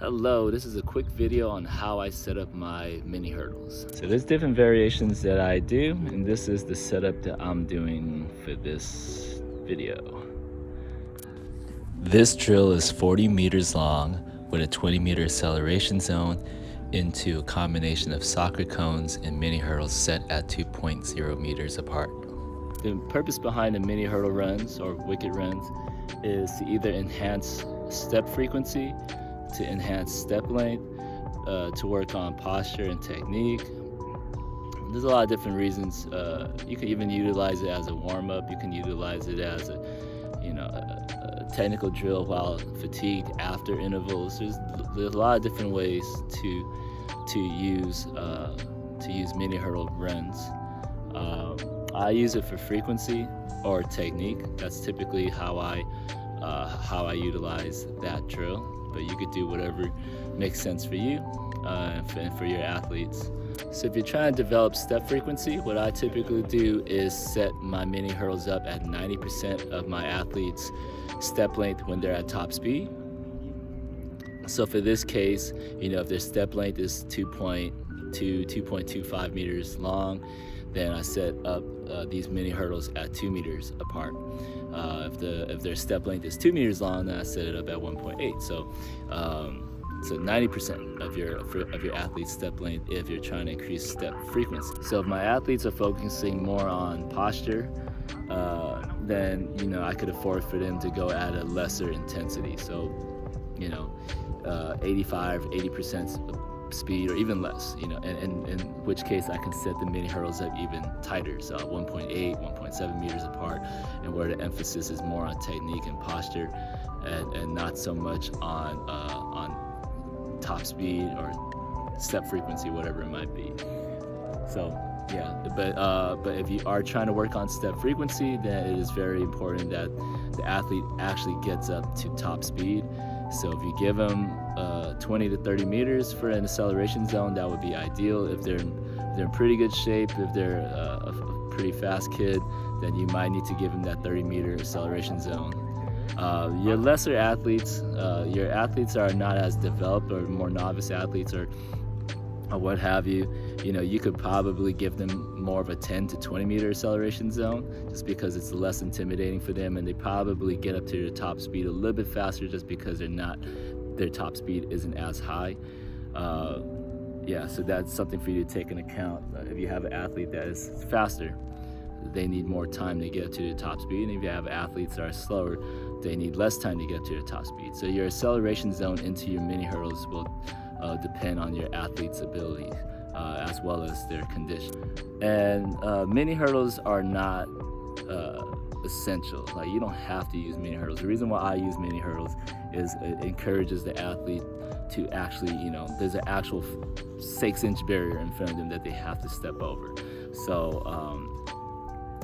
Hello, this is a quick video on how I set up my mini hurdles. So there's different variations that I do, and this is the setup that I'm doing for this video. This drill is 40 meters long with a 20-meter acceleration zone into a combination of soccer cones and mini hurdles set at 2.0 meters apart. The purpose behind the mini hurdle runs or wicket runs is to either enhance step frequency, to enhance step length, to work on posture and technique. There's a lot of different reasons. You can even utilize it as a warm-up. You can utilize it as a technical drill while fatigued after intervals. There's a lot of different ways to use mini hurdle runs. I use it for frequency or technique. That's typically how I utilize that drill. But you could do whatever makes sense for you and for your athletes. So if you're trying to develop step frequency, what I typically do is set my mini hurdles up at 90% of my athletes' step length when they're at top speed. So for this case, if their step length is 2.25 meters long, then I set up these mini hurdles at 2 meters apart. If their step length is 2 meters long, then I set it up at 1.8. So 90% of your athlete's step length if you're trying to increase step frequency. So if my athletes are focusing more on posture, then I could afford for them to go at a lesser intensity. So 80% speed or even less, and in which case I can set the mini hurdles up even tighter, so 1.8, 1.7 meters apart, and where the emphasis is more on technique and posture and not so much on top speed or step frequency, whatever it might be. So yeah, but if you are trying to work on step frequency, then it is very important that the athlete actually gets up to top speed. So if you give them 20 to 30 meters for an acceleration zone, that would be ideal. If they're in pretty good shape, if they're a pretty fast kid, then you might need to give them that 30-meter acceleration zone. Your lesser athletes, your athletes are not as developed, or more novice athletes, or what have you, you could probably give them more of a 10 to 20 meter acceleration zone, just because it's less intimidating for them, and they probably get up to their top speed a little bit faster just because their top speed isn't as high. So that's something for you to take into account. If you have an athlete that is faster, they need more time to get up to their top speed, and if you have athletes that are slower, they need less time to get up to their top speed. So your acceleration zone into your mini hurdles will depend on your athlete's ability as well as their condition. And mini hurdles are not essential. Like, you don't have to use mini hurdles. The reason why I use mini hurdles is it encourages the athlete to actually, there's an actual 6-inch barrier in front of them that they have to step over. So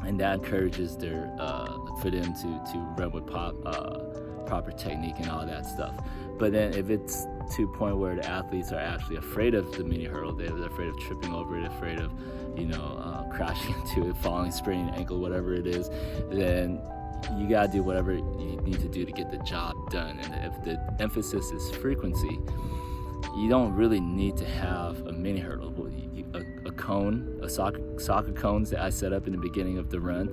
and that encourages for them to run with proper technique and all that stuff. But then if it's to a point where the athletes are actually afraid of the mini hurdle, they're afraid of tripping over it, afraid of crashing into it, falling, spraining an ankle, whatever it is, then you gotta do whatever you need to do to get the job done. And if the emphasis is frequency, you don't really need to have a mini hurdle. A cone, soccer cones that I set up in the beginning of the run,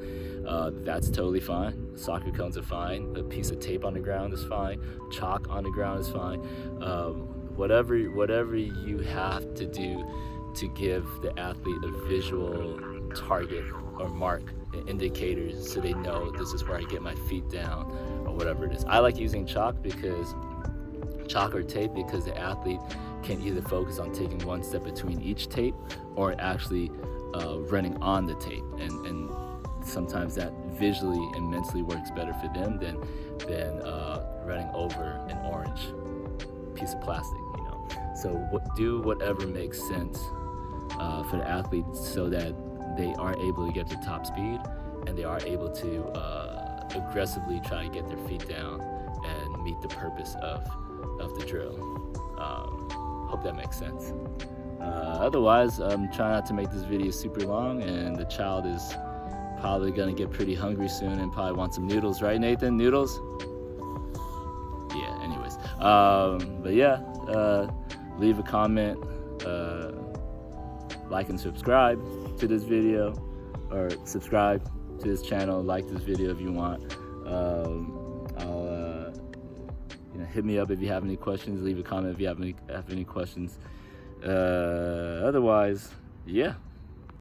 that's totally fine. Soccer cones are fine. A piece of tape on the ground is fine. Chalk on the ground is fine. Whatever you have to do to give the athlete a visual target or mark, indicators, so they know this is where I get my feet down, or whatever it is. I like using chalk or tape because the athlete can either focus on taking one step between each tape or actually running on the tape, and sometimes that visually and mentally works better for them than running over an orange piece of plastic. So do whatever makes sense for the athlete, so that they are able to get to top speed and they are able to aggressively try to get their feet down and meet the purpose of the drill. Hope that makes sense. Otherwise, I'm trying not to make this video super long, and the child is probably gonna get pretty hungry soon and probably want some noodles, right, Nathan? Noodles? Yeah, anyways. But yeah, leave a comment, like and subscribe to this video, or subscribe to this channel, like this video if you want. Hit me up if you have any questions, leave a comment if you have any questions. Otherwise, yeah.